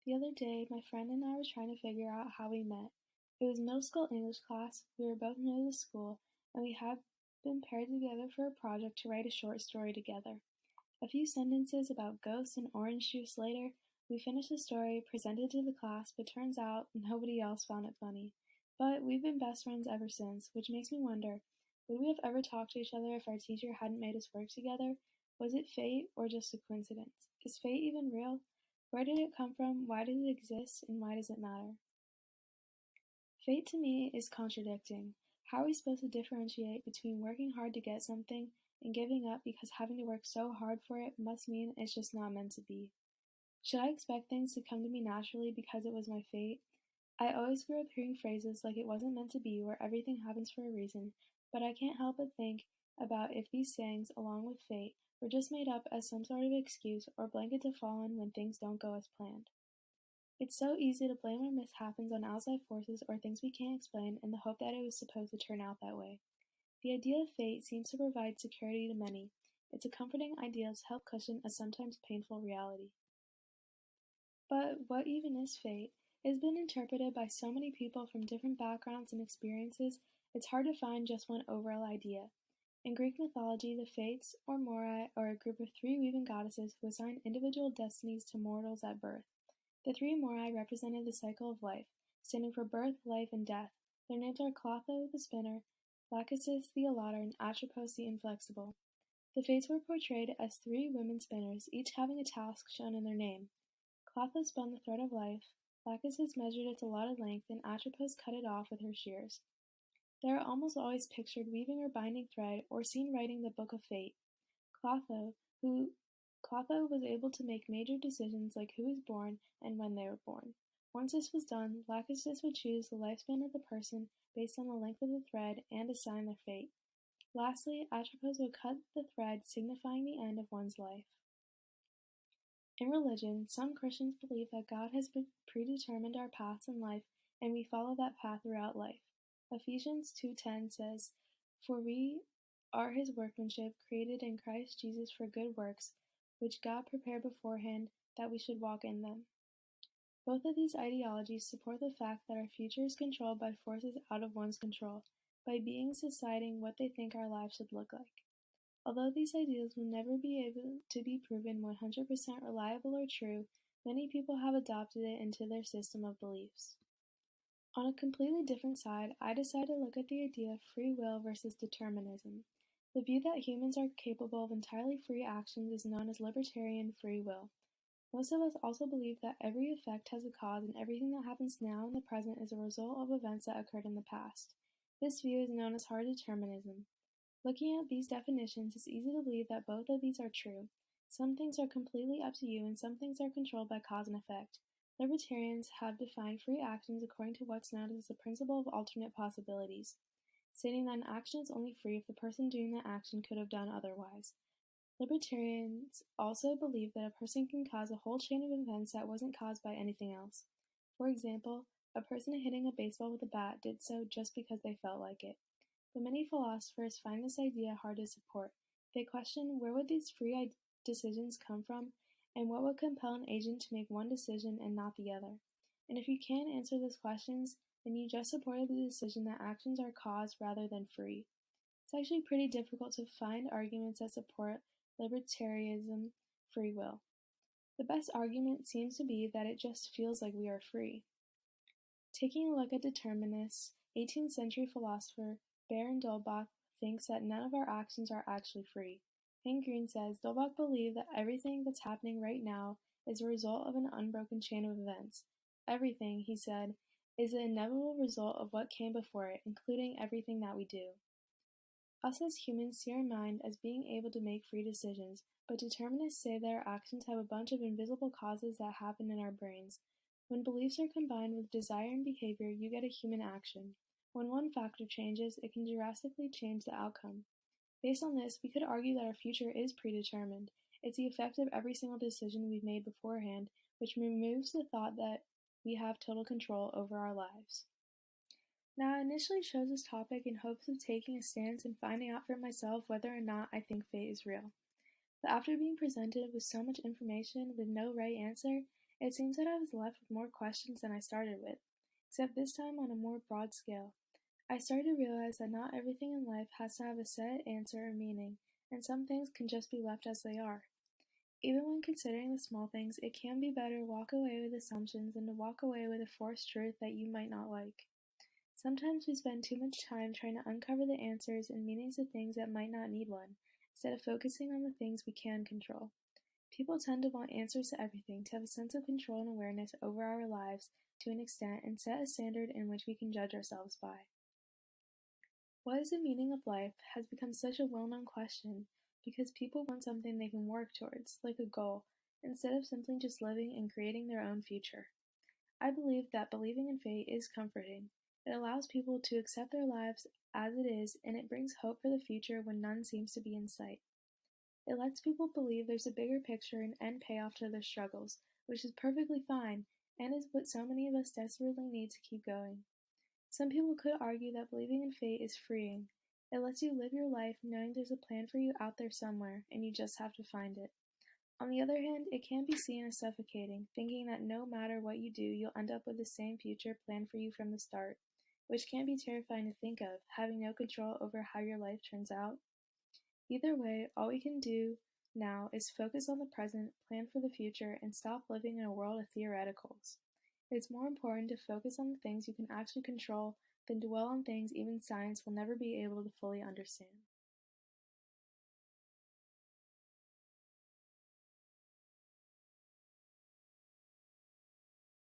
The other day, my friend and I were trying to figure out how we met. It was middle school English class, we were both new to the school, and we had been paired together for a project to write a short story together. A few sentences about ghosts and orange juice later, we finished the story, presented to the class, but turns out nobody else found it funny. But we've been best friends ever since, which makes me wonder, would we have ever talked to each other if our teacher hadn't made us work together? Was it fate or just a coincidence? Is fate even real? Where did it come from? Why does it exist? And why does it matter? Fate to me is contradicting. How are we supposed to differentiate between working hard to get something and giving up because having to work so hard for it must mean it's just not meant to be? Should I expect things to come to me naturally because it was my fate? I always grew up hearing phrases like it wasn't meant to be, where everything happens for a reason, but I can't help but think about if these sayings, along with fate, were just made up as some sort of excuse or blanket to fall on when things don't go as planned. It's so easy to blame our mishaps on outside forces or things we can't explain in the hope that it was supposed to turn out that way. The idea of fate seems to provide security to many. It's a comforting idea to help cushion a sometimes painful reality. But what even is fate? It has been interpreted by so many people from different backgrounds and experiences, it's hard to find just one overall idea. In Greek mythology, the Fates, or Moirai, are a group of three weaving goddesses who assign individual destinies to mortals at birth. The three Moirai represented the cycle of life, standing for birth, life, and death. Their names are Clotho the spinner, Lachesis the elater, and Atropos the inflexible. The Fates were portrayed as three women spinners, each having a task shown in their name. Clotho spun the thread of life, Lachesis measured its allotted length, and Atropos cut it off with her shears. They are almost always pictured weaving or binding thread, or seen writing the Book of Fate. Clotho, who Clotho was able to make major decisions like who was born and when they were born. Once this was done, Lachesis would choose the lifespan of the person based on the length of the thread and assign their fate. Lastly, Atropos would cut the thread, signifying the end of one's life. In religion, some Christians believe that God has predetermined our paths in life and we follow that path throughout life. Ephesians 2:10 says, "For we are his workmanship, created in Christ Jesus for good works, which God prepared beforehand that we should walk in them." Both of these ideologies support the fact that our future is controlled by forces out of one's control, by beings deciding what they think our lives should look like. Although these ideas will never be able to be proven 100% reliable or true, many people have adopted it into their system of beliefs. On a completely different side, I decided to look at the idea of free will versus determinism. The view that humans are capable of entirely free actions is known as libertarian free will. Most of us also believe that every effect has a cause and everything that happens now in the present is a result of events that occurred in the past. This view is known as hard determinism. Looking at these definitions, it's easy to believe that both of these are true. Some things are completely up to you and some things are controlled by cause and effect. Libertarians have defined free actions according to what's known as the principle of alternate possibilities, stating that an action is only free if the person doing that action could have done otherwise. Libertarians also believe that a person can cause a whole chain of events that wasn't caused by anything else. For example, a person hitting a baseball with a bat did so just because they felt like it. But many philosophers find this idea hard to support. They question where would these free decisions come from, and what would compel an agent to make one decision and not the other. And if you can't answer those questions, then you just supported the decision that actions are caused rather than free. It's actually pretty difficult to find arguments that support libertarianism free will. The best argument seems to be that it just feels like we are free. Taking a look at determinists, 18th century philosopher Baron d'Holbach thinks that none of our actions are actually free. Hank Green says d'Holbach believed that everything that's happening right now is a result of an unbroken chain of events. Everything, he said, is the inevitable result of what came before it, including everything that we do. Us as humans see our mind as being able to make free decisions, but determinists say that our actions have a bunch of invisible causes that happen in our brains. When beliefs are combined with desire and behavior, you get a human action. When one factor changes, it can drastically change the outcome. Based on this, we could argue that our future is predetermined. It's the effect of every single decision we've made beforehand, which removes the thought that we have total control over our lives. Now, I initially chose this topic in hopes of taking a stance and finding out for myself whether or not I think fate is real. But after being presented with so much information with no right answer, It seems that I was left with more questions than I started with, except this time on a more broad scale. I started to realize that not everything in life has to have a set answer or meaning, and some things can just be left as they are. Even when considering the small things, it can be better to walk away with assumptions than to walk away with a forced truth that you might not like. Sometimes we spend too much time trying to uncover the answers and meanings of things that might not need one, instead of focusing on the things we can control. People tend to want answers to everything, to have a sense of control and awareness over our lives to an extent, and set a standard in which we can judge ourselves by. What is the meaning of life has become such a well-known question because people want something they can work towards, like a goal, instead of simply just living and creating their own future. I believe that believing in fate is comforting. It allows people to accept their lives as it is, and it brings hope for the future when none seems to be in sight. It lets people believe there's a bigger picture and end payoff to their struggles, which is perfectly fine, and is what so many of us desperately need to keep going. Some people could argue that believing in fate is freeing. It lets you live your life knowing there's a plan for you out there somewhere, and you just have to find it. On the other hand, it can be seen as suffocating, thinking that no matter what you do, you'll end up with the same future planned for you from the start, which can be terrifying to think of, having no control over how your life turns out. Either way, all we can do now is focus on the present, plan for the future, and stop living in a world of theoreticals. It's more important to focus on the things you can actually control than dwell on things even science will never be able to fully understand.